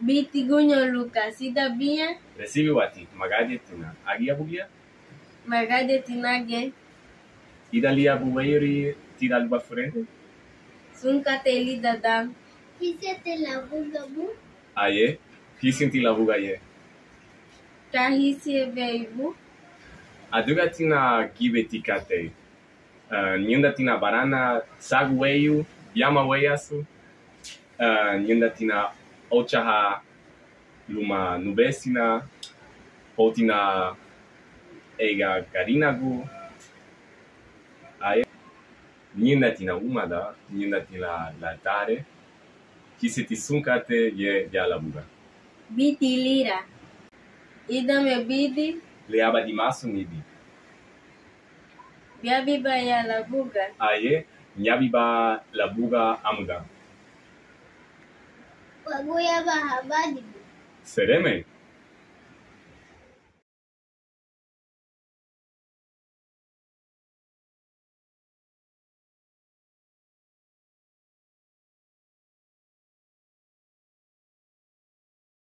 Bitiguño Lucas, Ida Bia, Recibe wati, magade tina. Agia bugia? Magade Tinage, Idalia buweiri, tira lupa frente. Sunkateli Dadam, Hisete la bugabu. Aye, hisinti la buga ye. Kahisi Veibu, Aduga tina gibe tikate. Nyenda tina barana sagweyu, yama weyasu. Nyenda tina ochaha luma nubesina. Otina ega garinagu. Aye. Nyenda tina umada, nyenda tina latare. Kiseti sunkate ye ya la buga. Biti Lira, Ida Mebidi, Leaba di masu nidi. Biabiba ya la buga, Aye, nyabiba la buga amuga. Wagoya bahabadi. Sereme.